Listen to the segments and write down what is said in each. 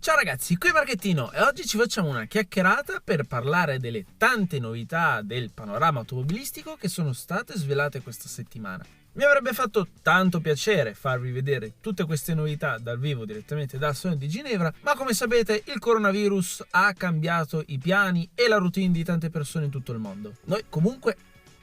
Ciao ragazzi, qui Marchettino e oggi ci facciamo una chiacchierata per parlare delle tante novità del panorama automobilistico che sono state svelate questa settimana. Mi avrebbe fatto tanto piacere farvi vedere tutte queste novità dal vivo direttamente dal Salone di Ginevra, ma come sapete il coronavirus ha cambiato i piani e la routine di tante persone in tutto il mondo. Noi comunque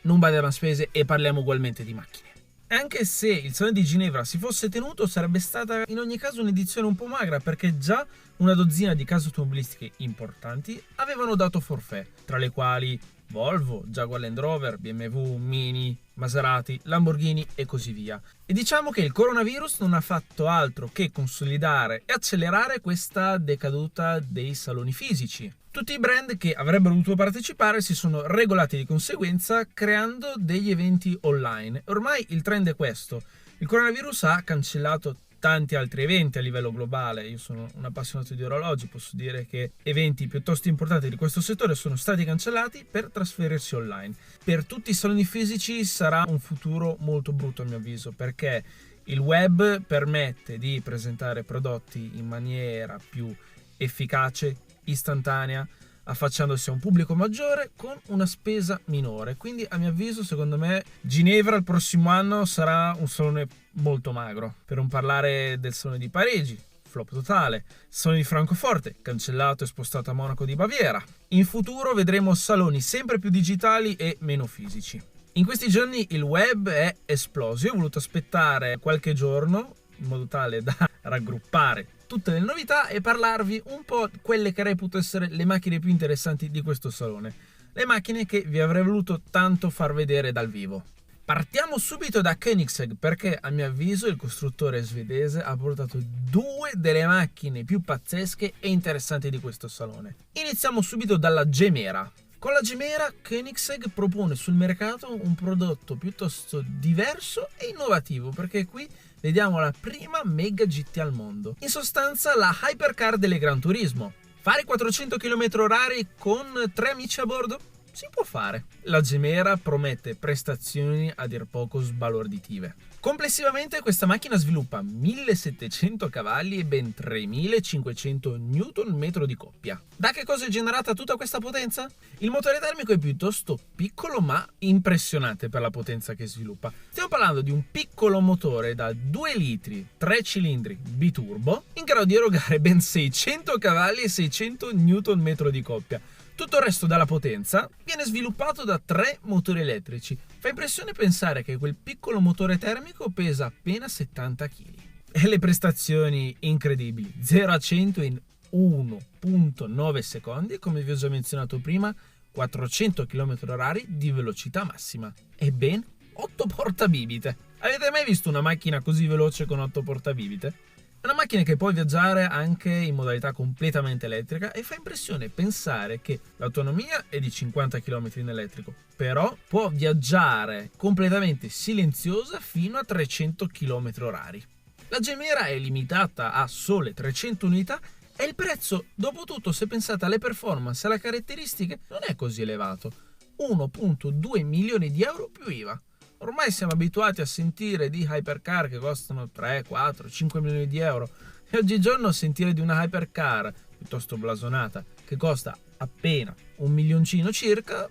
non badiamo a spese e parliamo ugualmente di macchine. Anche se il Salone di Ginevra si fosse tenuto, sarebbe stata in ogni caso un'edizione un po' magra, perché già una dozzina di case automobilistiche importanti avevano dato forfait, tra le quali Volvo, Jaguar Land Rover, BMW, Mini, Maserati, Lamborghini e così via. E diciamo che il coronavirus non ha fatto altro che consolidare e accelerare questa decaduta dei saloni fisici. Tutti i brand che avrebbero dovuto partecipare si sono regolati di conseguenza creando degli eventi online. Ormai il trend è questo. Il coronavirus ha cancellato tanti altri eventi a livello globale. Io sono un appassionato di orologi, posso dire che eventi piuttosto importanti di questo settore sono stati cancellati per trasferirsi online. Per tutti i saloni fisici sarà un futuro molto brutto a mio avviso, perché il web permette di presentare prodotti in maniera più efficace, istantanea, affacciandosi a un pubblico maggiore con una spesa minore. Quindi a mio avviso, secondo me, Ginevra il prossimo anno sarà un salone molto magro. Per non parlare del salone di Parigi, flop totale, salone di Francoforte, cancellato e spostato a Monaco di Baviera. In futuro vedremo saloni sempre più digitali e meno fisici. In questi giorni il web è esploso. Io ho voluto aspettare qualche giorno in modo tale da raggruppare tutte le novità e parlarvi un po' di quelle che reputo essere le macchine più interessanti di questo salone, le macchine che vi avrei voluto tanto far vedere dal vivo. Partiamo subito da Koenigsegg, perché a mio avviso il costruttore svedese ha portato due delle macchine più pazzesche e interessanti di questo salone. Iniziamo subito dalla Gemera. Con la Gemera Koenigsegg propone sul mercato un prodotto piuttosto diverso e innovativo, perché qui vediamo la prima mega GT al mondo. In sostanza la hypercar delle Gran Turismo. Fare 400 km/h con 3 amici a bordo? Si può fare. La Gemera promette prestazioni a dir poco sbalorditive. Complessivamente questa macchina sviluppa 1700 cavalli e ben 3500 Nm di coppia. Da che cosa è generata tutta questa potenza? Il motore termico è piuttosto piccolo ma impressionante per la potenza che sviluppa. Stiamo parlando di un piccolo motore da 2 litri, 3 cilindri biturbo, in grado di erogare ben 600 cavalli e 600 Nm di coppia. Tutto il resto della potenza viene sviluppato da 3 motori elettrici. Fa impressione pensare che quel piccolo motore termico pesa appena 70 kg. E le prestazioni incredibili, 0 a 100 in 1.9 secondi e, come vi ho già menzionato prima, 400 km/h di velocità massima e ben 8 portabibite. Avete mai visto una macchina così veloce con 8 portabibite? È una macchina che può viaggiare anche in modalità completamente elettrica e fa impressione pensare che l'autonomia è di 50 km in elettrico, però può viaggiare completamente silenziosa fino a 300 km/h. La Gemera è limitata a sole 300 unità e il prezzo, dopo tutto, se pensate alle performance e alle caratteristiche, non è così elevato. 1,2 milioni di euro più IVA. Ormai siamo abituati a sentire di hypercar che costano 3, 4, 5 milioni di euro e oggigiorno sentire di una hypercar piuttosto blasonata che costa appena un milioncino circa,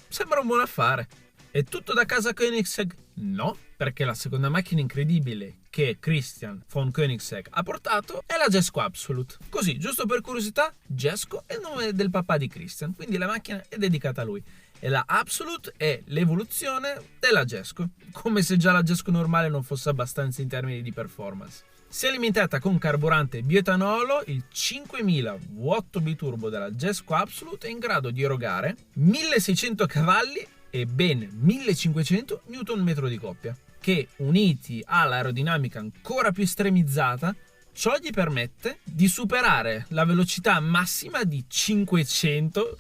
sembra un buon affare. È tutto da casa Koenigsegg? No, perché la seconda macchina incredibile che Christian von Koenigsegg ha portato è la Jesko Absolute. Così, giusto per curiosità, Jesko è il nome del papà di Christian, quindi la macchina è dedicata a lui. E la Absolute è l'evoluzione della Jesko, come se già la Jesko normale non fosse abbastanza in termini di performance. Se alimentata con carburante bioetanolo, il 5000 V8 biturbo della Jesko Absolute è in grado di erogare 1600 cavalli e ben 1500 Nm di coppia, che uniti all'aerodinamica ancora più estremizzata, ciò gli permette di superare la velocità massima di 500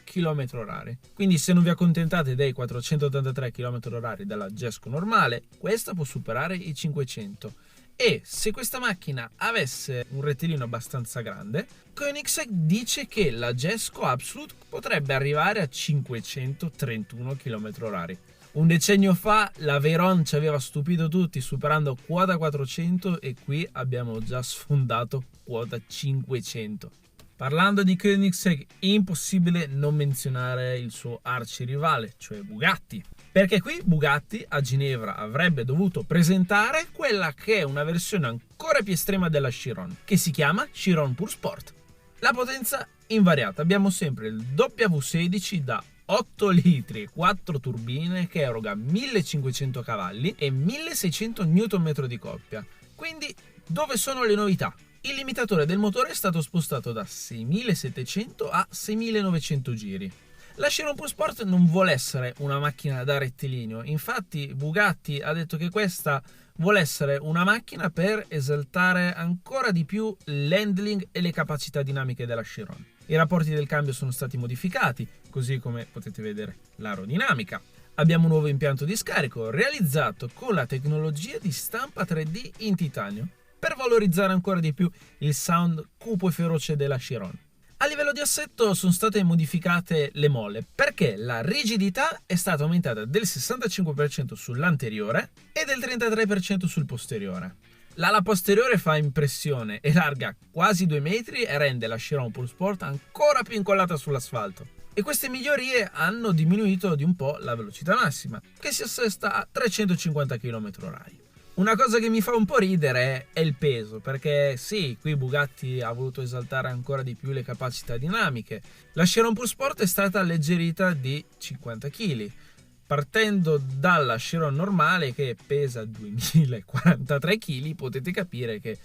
km/h. Quindi se non vi accontentate dei 483 km/h della Jesko normale, questa può superare i 500. E se questa macchina avesse un rettilineo abbastanza grande, Koenigsegg dice che la Jesko Absolute potrebbe arrivare a 531 km/h. Un decennio fa la Veyron ci aveva stupito tutti superando quota 400 e qui abbiamo già sfondato quota 500. Parlando di Koenigsegg, impossibile non menzionare il suo arcirivale, cioè Bugatti. Perché qui Bugatti a Ginevra avrebbe dovuto presentare quella che è una versione ancora più estrema della Chiron, che si chiama Chiron Pure Sport. La potenza invariata, abbiamo sempre il W16 da 8 litri e 4 turbine che eroga 1500 cavalli e 1600 Nm di coppia. Quindi dove sono le novità? Il limitatore del motore è stato spostato da 6700 a 6900 giri. La Chiron Pure Sport non vuole essere una macchina da rettilineo, infatti Bugatti ha detto che questa vuole essere una macchina per esaltare ancora di più l'handling e le capacità dinamiche della Chiron. I rapporti del cambio sono stati modificati, così come potete vedere l'aerodinamica. Abbiamo un nuovo impianto di scarico realizzato con la tecnologia di stampa 3D in titanio per valorizzare ancora di più il sound cupo e feroce della Chiron. A livello di assetto sono state modificate le molle perché la rigidità è stata aumentata del 65% sull'anteriore e del 33% sul posteriore. L'ala posteriore fa impressione, è larga quasi 2 metri e rende la Chiron Pure Sport ancora più incollata sull'asfalto. E queste migliorie hanno diminuito di un po' la velocità massima, che si assesta a 350 km/h. Una cosa che mi fa un po' ridere è il peso, perché sì, qui Bugatti ha voluto esaltare ancora di più le capacità dinamiche. La Chiron Pure Sport è stata alleggerita di 50 kg, partendo dalla Chiron normale che pesa 2043 kg, potete capire che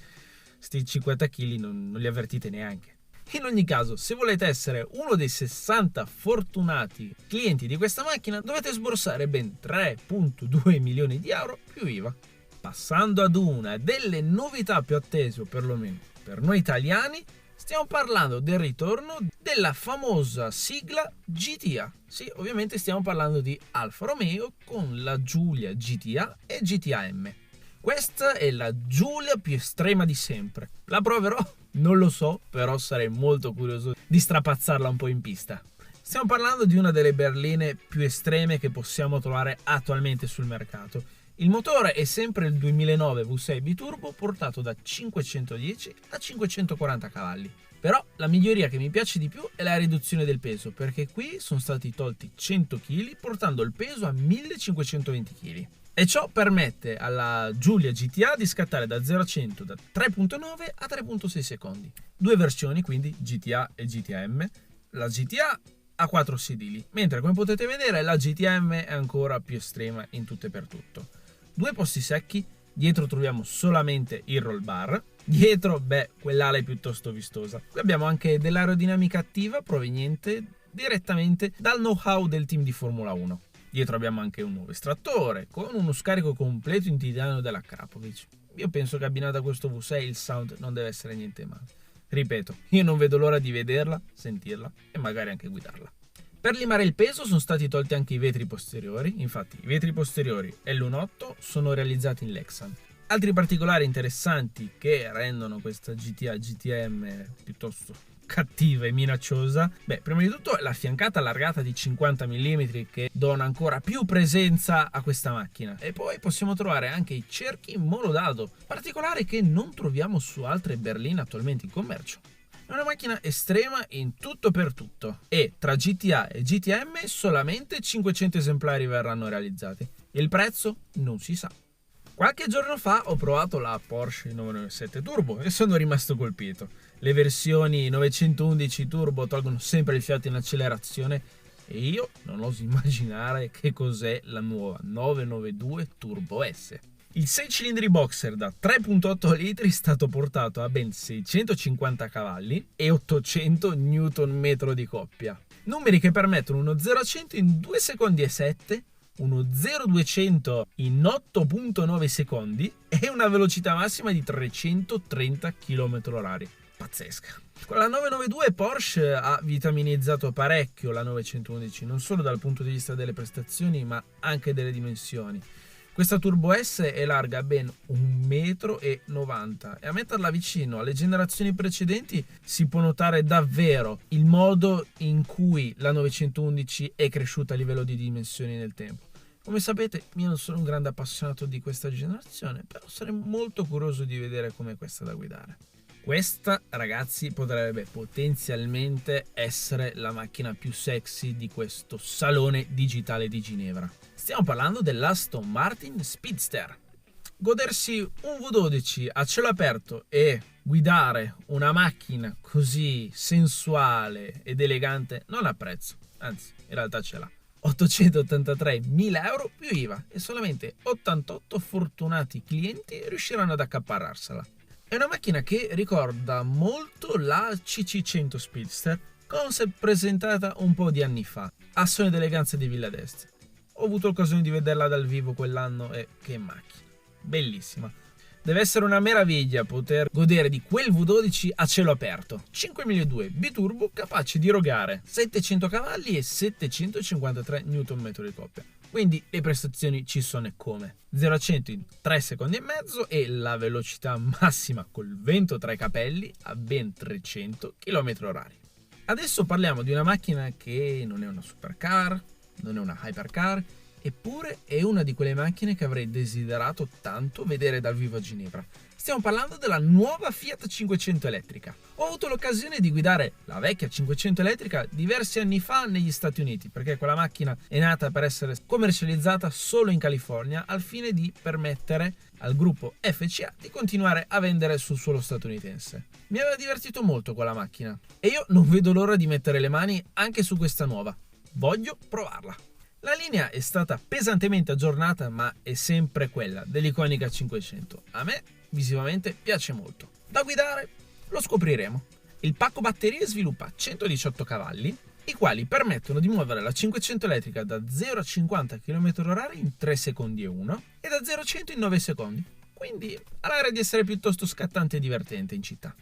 sti 50 kg non li avvertite neanche. In ogni caso, se volete essere uno dei 60 fortunati clienti di questa macchina, dovete sborsare ben 3,2 milioni di euro più IVA. Passando ad una delle novità più attese, o perlomeno per noi italiani, stiamo parlando del ritorno della famosa sigla GTA. Sì, ovviamente stiamo parlando di Alfa Romeo con la Giulia GTA e GTA M. Questa è la Giulia più estrema di sempre. La proverò? Non lo so, però sarei molto curioso di strapazzarla un po' in pista. Stiamo parlando di una delle berline più estreme che possiamo trovare attualmente sul mercato. Il motore è sempre il 2009 V6 biturbo portato da 510 a 540 cavalli. Però la miglioria che mi piace di più è la riduzione del peso, perché qui sono stati tolti 100 kg portando il peso a 1520 kg. E ciò permette alla Giulia GTA di scattare da 0 a 100 da 3.9 a 3.6 secondi. Due versioni, quindi GTA e GTA M. La GTA ha 4 sedili, mentre come potete vedere la GTA M è ancora più estrema in tutto e per tutto. 2 posti secchi, dietro troviamo solamente il roll bar, dietro, quell'ala è piuttosto vistosa. Qui abbiamo anche dell'aerodinamica attiva proveniente direttamente dal know-how del team di Formula 1. Dietro abbiamo anche un nuovo estrattore, con uno scarico completo in titanio della Krapovic. Io penso che abbinato a questo V6 il sound non deve essere niente male. Ripeto, io non vedo l'ora di vederla, sentirla e magari anche guidarla. Per limare il peso sono stati tolti anche i vetri posteriori, infatti i vetri posteriori e l'1.8 sono realizzati in Lexan. Altri particolari interessanti che rendono questa GTA GTM piuttosto cattiva e minacciosa, prima di tutto la fiancata allargata di 50 mm che dona ancora più presenza a questa macchina, e poi possiamo trovare anche i cerchi monodado, particolare che non troviamo su altre berline attualmente in commercio. È una macchina estrema in tutto per tutto e tra GTA e GTM solamente 500 esemplari verranno realizzati. Il prezzo non si sa. Qualche giorno fa ho provato la Porsche 997 Turbo e sono rimasto colpito. Le versioni 911 Turbo tolgono sempre il fiato in accelerazione e io non oso immaginare che cos'è la nuova 992 Turbo S. Il 6 cilindri boxer da 3.8 litri è stato portato a ben 650 cavalli e 800 Nm di coppia. Numeri che permettono uno 0 a 100 in 2 secondi e 7, uno 0-200 in 8.9 secondi e una velocità massima di 330 km/h. Pazzesca. Con la 992 Porsche ha vitaminizzato parecchio la 911, non solo dal punto di vista delle prestazioni ma anche delle dimensioni. Questa Turbo S è larga ben 1,90 m e a metterla vicino alle generazioni precedenti si può notare davvero il modo in cui la 911 è cresciuta a livello di dimensioni nel tempo. Come sapete, io non sono un grande appassionato di questa generazione, però sarei molto curioso di vedere com'è questa da guidare. Questa, ragazzi, potrebbe potenzialmente essere la macchina più sexy di questo salone digitale di Ginevra. Stiamo parlando dell'Aston Martin Speedster. Godersi un V12 a cielo aperto e guidare una macchina così sensuale ed elegante non ha prezzo, anzi, in realtà ce l'ha. 883.000 euro più IVA e solamente 88 fortunati clienti riusciranno ad accaparrarsela. È una macchina che ricorda molto la CC100 Speedster, concept presentata un po' di anni fa, a Sogno d'Eleganza di Villa d'Este. Ho avuto l'occasione di vederla dal vivo quell'anno e che macchina, bellissima. Deve essere una meraviglia poter godere di quel V12 a cielo aperto. 5.2 biturbo capace di erogare 700 cavalli e 753 Nm di coppia. Quindi le prestazioni ci sono e come. 0 a 100 in 3 secondi e mezzo e la velocità massima col vento tra i capelli a ben 300 km/h. Adesso parliamo di una macchina che non è una supercar, non è una hypercar, eppure è una di quelle macchine che avrei desiderato tanto vedere dal vivo a Ginevra. Stiamo parlando della nuova Fiat 500 elettrica. Ho avuto l'occasione di guidare la vecchia 500 elettrica diversi anni fa negli Stati Uniti, perché quella macchina è nata per essere commercializzata solo in California al fine di permettere al gruppo FCA di continuare a vendere sul suolo statunitense. Mi aveva divertito molto quella macchina e io non vedo l'ora di mettere le mani anche su questa nuova. Voglio provarla. La linea è stata pesantemente aggiornata, ma è sempre quella dell'iconica 500. A me visivamente piace molto. Da guidare lo scopriremo. Il pacco batterie sviluppa 118 cavalli, i quali permettono di muovere la 500 elettrica da 0 a 50 km/h in 3 secondi e 1 e da 0 a 100 in 9 secondi. Quindi ha l'aria di essere piuttosto scattante e divertente in città.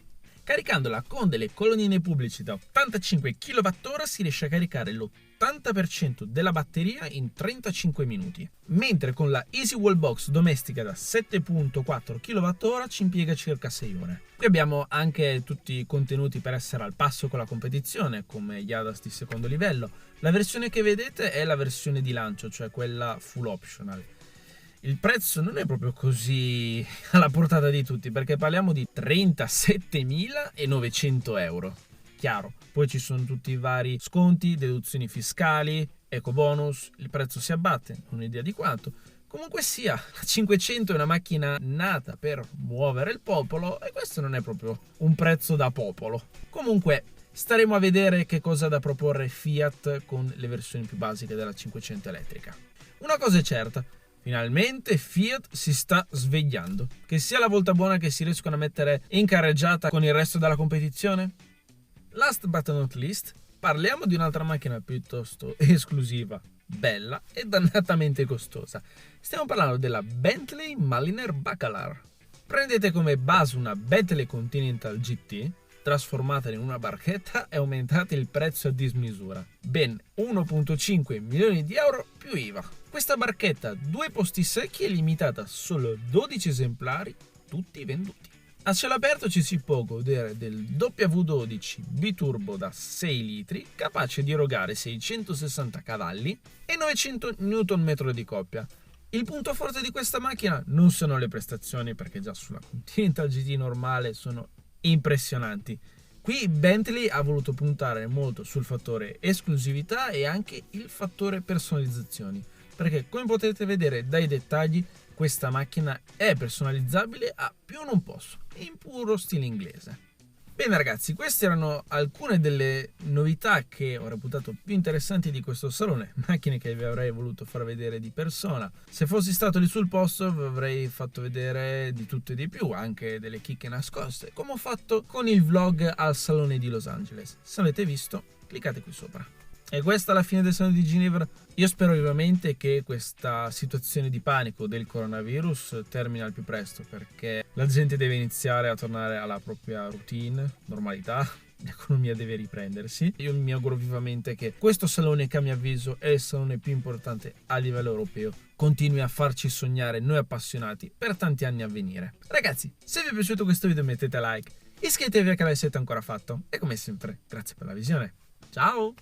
Caricandola con delle colonnine pubblici da 85 kWh si riesce a caricare l'80% della batteria in 35 minuti, mentre con la Easy Wallbox domestica da 7.4 kWh ci impiega circa 6 ore. Qui abbiamo anche tutti i contenuti per essere al passo con la competizione, come gli ADAS di secondo livello. La versione che vedete è la versione di lancio, cioè quella full optional. Il prezzo non è proprio così alla portata di tutti, perché parliamo di 37.900 euro. Chiaro, poi ci sono tutti i vari sconti, deduzioni fiscali, ecobonus, il prezzo si abbatte, non ho idea di quanto. Comunque sia, la 500 è una macchina nata per muovere il popolo e questo non è proprio un prezzo da popolo. Comunque, staremo a vedere che cosa ha da proporre Fiat con le versioni più basiche della 500 elettrica. Una cosa è certa. Finalmente Fiat si sta svegliando. Che sia la volta buona che si riescono a mettere in carreggiata con il resto della competizione? Last but not least, parliamo di un'altra macchina piuttosto esclusiva, bella e dannatamente costosa. Stiamo parlando della Bentley Mariner Bacalar. Prendete come base una Bentley Continental GT, trasformatela in una barchetta e aumentate il prezzo a dismisura. Ben 1,5 milioni di euro più IVA. Questa barchetta 2 posti secchi è limitata a solo 12 esemplari, tutti venduti. A cielo aperto ci si può godere del W12 biturbo da 6 litri, capace di erogare 660 cavalli e 900 Nm di coppia. Il punto forte di questa macchina non sono le prestazioni, perché già sulla Continental GT normale sono impressionanti. Qui Bentley ha voluto puntare molto sul fattore esclusività e anche il fattore personalizzazioni, perché come potete vedere dai dettagli questa macchina è personalizzabile a più non posso, in puro stile inglese. Bene ragazzi, queste erano alcune delle novità che ho reputato più interessanti di questo salone, macchine che vi avrei voluto far vedere di persona. Se fossi stato lì sul posto vi avrei fatto vedere di tutto e di più, anche delle chicche nascoste, come ho fatto con il vlog al salone di Los Angeles. Se avete visto, cliccate qui sopra. E questa è la fine del salone di Ginevra. Io spero vivamente che questa situazione di panico del coronavirus termini al più presto, perché la gente deve iniziare a tornare alla propria routine, normalità, l'economia deve riprendersi. Io mi auguro vivamente che questo salone, che a mio avviso è il salone più importante a livello europeo, continui a farci sognare noi appassionati per tanti anni a venire. Ragazzi, se vi è piaciuto questo video mettete like, iscrivetevi al canale se avete ancora fatto e come sempre grazie per la visione. Ciao!